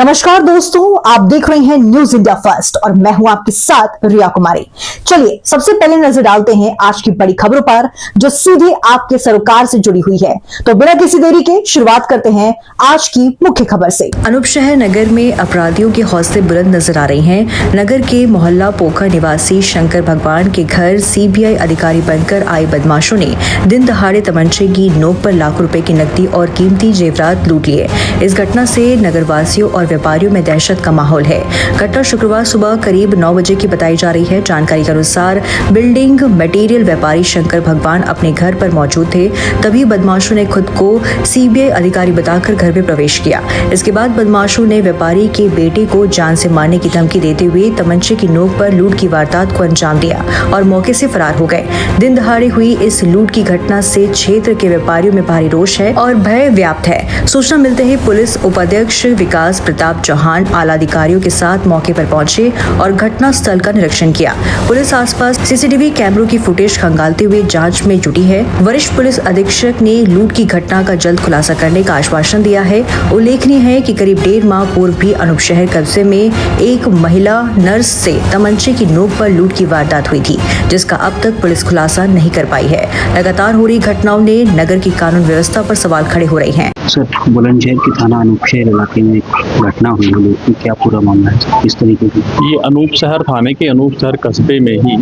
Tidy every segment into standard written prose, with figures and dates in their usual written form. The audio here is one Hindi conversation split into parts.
नमस्कार दोस्तों, आप देख रहे हैं न्यूज इंडिया फर्स्ट और मैं हूं आपके साथ रिया कुमारी। चलिए सबसे पहले नजर डालते हैं आज की बड़ी खबरों पर जो सीधे आपके सरोकार से जुड़ी हुई है। तो बिना किसी देरी के शुरुआत करते हैं आज की मुख्य खबर से। अनूप शहर नगर में अपराधियों के हौसले बुलंद नजर आ रहे हैं। नगर के मोहल्ला पोखर निवासी शंकर भगवान के घर सीबीआई अधिकारी बनकर आए बदमाशों ने दिन दहाड़े तमंचे की नोक पर लाखों रुपए की नकदी और कीमती जेवरात लूट लिए। इस घटना से नगरवासियों और व्यापारियों में दहशत का माहौल है। घटना शुक्रवार सुबह करीब 9 बजे की बताई जा रही है। जानकारी के अनुसार बिल्डिंग मटेरियल व्यापारी शंकर भगवान अपने घर पर मौजूद थे, तभी बदमाशों ने खुद को सीबीआई अधिकारी बताकर घर में प्रवेश किया। इसके बाद बदमाशों ने व्यापारी के बेटे को जान से मारने की धमकी देते हुए तमंचे की नोक पर लूट की वारदात को अंजाम दिया और मौके से फरार हो गए। दिन दहाड़े हुई इस लूट की घटना से क्षेत्र के व्यापारियों में भारी रोष है और भय व्याप्त है। सूचना मिलते ही पुलिस उपाध्यक्ष विकास प्रताप चौहान आला अधिकारियों के साथ मौके पर पहुंचे और घटना स्थल का निरीक्षण किया। पुलिस आसपास सीसीटीवी कैमरों की फुटेज खंगालते हुए जांच में जुटी है। वरिष्ठ पुलिस अधीक्षक ने लूट की घटना का जल्द खुलासा करने का आश्वासन दिया है। उल्लेखनीय है कि करीब 1.5 माह पूर्व भी अनूप शहर कस्बे में एक महिला नर्स से तमंचे की नोक पर लूट की वारदात हुई थी, जिसका अब तक पुलिस खुलासा नहीं कर पाई है। लगातार हो रही घटनाओं ने नगर की कानून व्यवस्था पर सवाल खड़े हो रहे हैं। सर, बुलंदशहर के थाना अनूप शहर इलाके में एक घटना हुई है, लेकिन क्या पूरा मामला है इस तरीके की? ये अनूप शहर थाने के अनूप शहर कस्बे में ही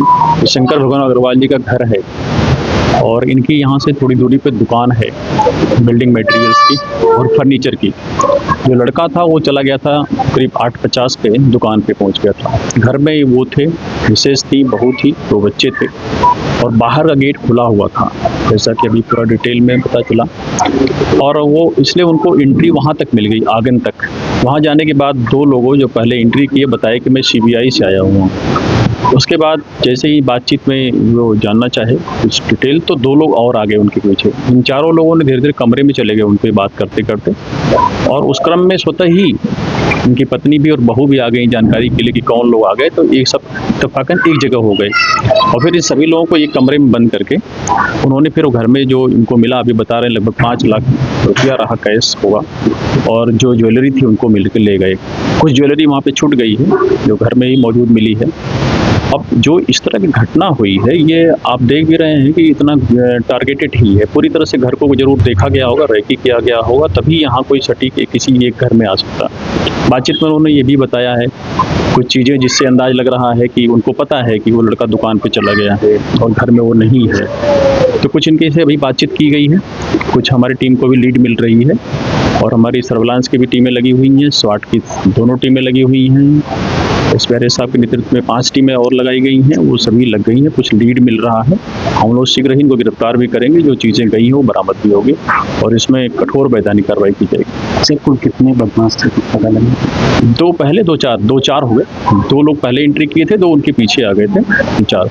शंकर भगवान अग्रवाल जी का घर है और इनकी यहाँ से थोड़ी दूरी पे दुकान है बिल्डिंग मटेरियल्स की और फर्नीचर की। जो लड़का था वो चला गया था करीब 8:50 पे दुकान पे पहुँच गया था। घर में वो थे, मिसेस थी, बहू थी, 2 बच्चे थे और बाहर का गेट खुला हुआ था, जैसा कि अभी पूरा डिटेल में पता चला। और वो इसलिए उनको एंट्री वहाँ तक मिल गई, आंगन तक। वहाँ जाने के बाद 2 लोगों जो पहले एंट्री किए बताया कि मैं सीबीआई से आया हुआ हूँ। उसके बाद जैसे ही बातचीत में वो जानना चाहे कुछ डिटेल, तो 2 लोग और आ गए उनके पीछे। इन चारों लोगों ने धीरे धीरे कमरे में चले गए उनपे बात करते करते, और उस क्रम में स्वतः ही उनकी पत्नी भी और बहू भी आ गई जानकारी के लिए कि कौन लोग आ गए। तो एक सब इत्तेफाकन एक जगह हो गए और फिर इन सभी लोगों को एक कमरे में बंद करके उन्होंने फिर वो घर में जो इनको मिला, अभी बता रहे हैं लगभग 5 लाख रुपया रहा कैश होगा, और जो ज्वेलरी थी उनको मिल के ले गए। कुछ ज्वेलरी वहाँ पे छूट गई है जो घर में ही मौजूद मिली है। अब जो इस तरह की घटना हुई है, ये आप देख भी रहे हैं कि इतना टारगेटेड ही है। पूरी तरह से घर को जरूर देखा गया होगा, रेकी किया गया होगा, तभी यहाँ कोई सटीक किसी एक घर में आ सकता। बातचीत में उन्होंने ये भी बताया है कुछ चीज़ें जिससे अंदाज लग रहा है कि उनको पता है कि वो लड़का दुकान पे चला गया है और घर में वो नहीं है। तो कुछ इनके से अभी बातचीत की गई है, कुछ हमारी टीम को भी लीड मिल रही है और हमारी सर्विलांस की भी टीमें लगी हुई हैं, स्वाट की दोनों टीमें लगी हुई हैं। एसपी साहब के नेतृत्व में 5 टीमें और लगाई गई हैं, वो सभी लग गई हैं। कुछ लीड मिल रहा है, हम लोग शीघ्र ही इनको गिरफ्तार भी करेंगे। जो चीज़ें गई हैं वो बरामद भी होगी और इसमें कठोर वैधानिक कार्रवाई की जाएगी। सर, कुल कितने बदमाश थे पता लगा? 2 पहले 2 4 हो गए। 2 लोग पहले एंट्री किए थे, 2 उनके पीछे आ गए थे, 4।